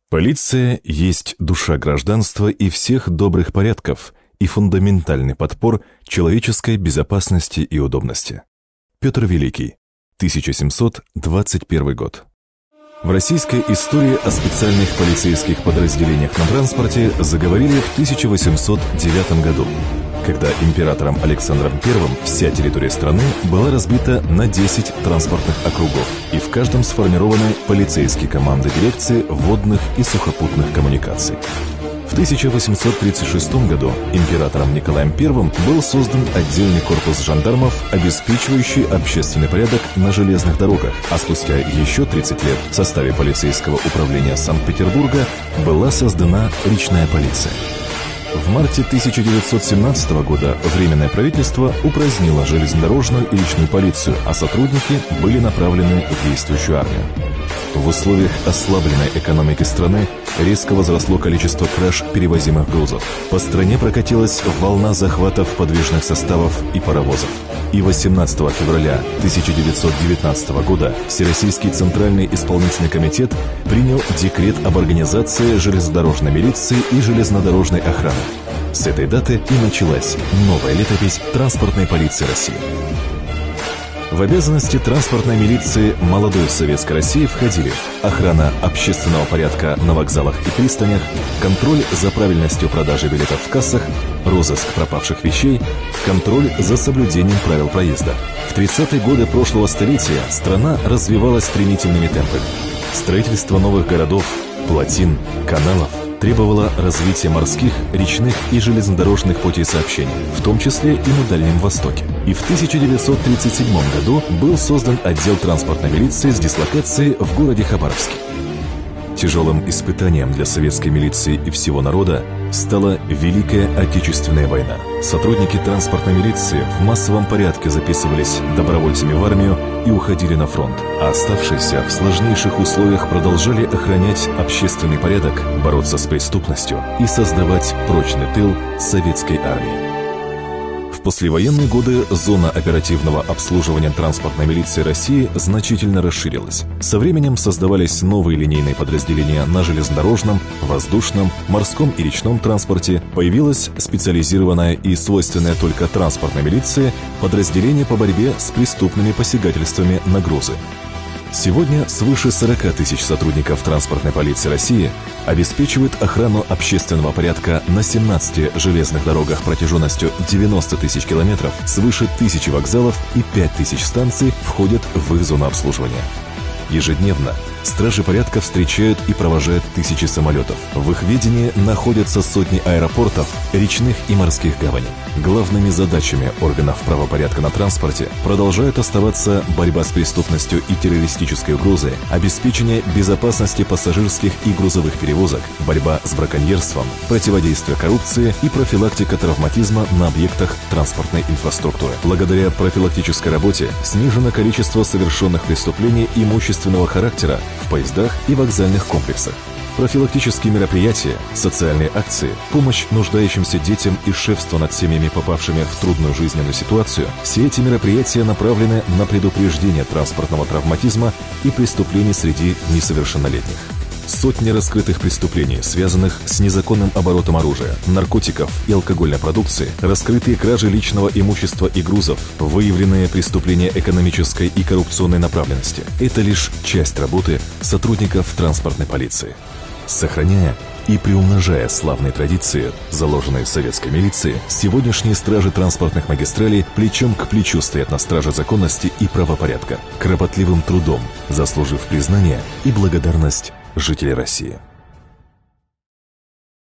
Полиция есть душа гражданства и всех добрых порядков и фундаментальный подпор человеческой безопасности и удобности. Петр Великий, 1721 год. В российской истории о специальных полицейских подразделениях на транспорте заговорили в 1809 году, когда императором Александром I вся территория страны была разбита на 10 транспортных округов, и в каждом сформированы полицейские команды дирекции водных и сухопутных коммуникаций. В 1836 году императором Николаем I был создан отдельный корпус жандармов, обеспечивающий общественный порядок на железных дорогах, а спустя еще 30 лет в составе полицейского управления Санкт-Петербурга была создана речная полиция. В марте 1917 года Временное правительство упразднило железнодорожную и речную полицию, а сотрудники были направлены в действующую армию. В условиях ослабленной экономики страны резко возросло количество краж перевозимых грузов. По стране прокатилась волна захватов подвижных составов и паровозов. И 18 февраля 1919 года Всероссийский Центральный исполнительный комитет принял декрет об организации железнодорожной милиции и железнодорожной охраны. С этой даты и началась новая летопись транспортной полиции России. В обязанности транспортной милиции молодой Советской России входили охрана общественного порядка на вокзалах и пристанях, контроль за правильностью продажи билетов в кассах, розыск пропавших вещей, контроль за соблюдением правил проезда. В 30-е годы прошлого столетия страна развивалась стремительными темпами. Строительство новых городов, плотин, каналов требовало развития морских, речных и железнодорожных путей сообщения, в том числе и на Дальнем Востоке. И в 1937 году был создан отдел транспортной милиции с дислокацией в городе Хабаровске. Тяжелым испытанием для советской милиции и всего народа стала Великая Отечественная война. Сотрудники транспортной милиции в массовом порядке записывались добровольцами в армию и уходили на фронт, а оставшиеся в сложнейших условиях продолжали охранять общественный порядок, бороться с преступностью и создавать прочный тыл советской армии. В послевоенные годы зона оперативного обслуживания транспортной милиции России значительно расширилась. Со временем создавались новые линейные подразделения на железнодорожном, воздушном, морском и речном транспорте. Появилась специализированная и свойственная только транспортной милиции подразделение по борьбе с преступными посягательствами на грузы. Сегодня свыше 40 тысяч сотрудников транспортной полиции России обеспечивают охрану общественного порядка на 17 железных дорогах протяженностью 90 тысяч километров, свыше 1000 вокзалов и 5000 станций входят в их зону обслуживания. Ежедневно стражи порядка встречают и провожают тысячи самолетов. В их ведении находятся сотни аэропортов, речных и морских гаваней. Главными задачами органов правопорядка на транспорте продолжают оставаться борьба с преступностью и террористической угрозой, обеспечение безопасности пассажирских и грузовых перевозок, борьба с браконьерством, противодействие коррупции и профилактика травматизма на объектах транспортной инфраструктуры. Благодаря профилактической работе снижено количество совершенных преступлений имущественного характера в поездах и вокзальных комплексах. Профилактические мероприятия, социальные акции, помощь нуждающимся детям и шефство над семьями, попавшими в трудную жизненную ситуацию – все эти мероприятия направлены на предупреждение транспортного травматизма и преступлений среди несовершеннолетних. Сотни раскрытых преступлений, связанных с незаконным оборотом оружия, наркотиков и алкогольной продукции, раскрытые кражи личного имущества и грузов, выявленные преступления экономической и коррупционной направленности – это лишь часть работы сотрудников транспортной полиции. Сохраняя и приумножая славные традиции, заложенные в советской милиции, сегодняшние стражи транспортных магистралей плечом к плечу стоят на страже законности и правопорядка, кропотливым трудом заслужив признание и благодарность жителей России.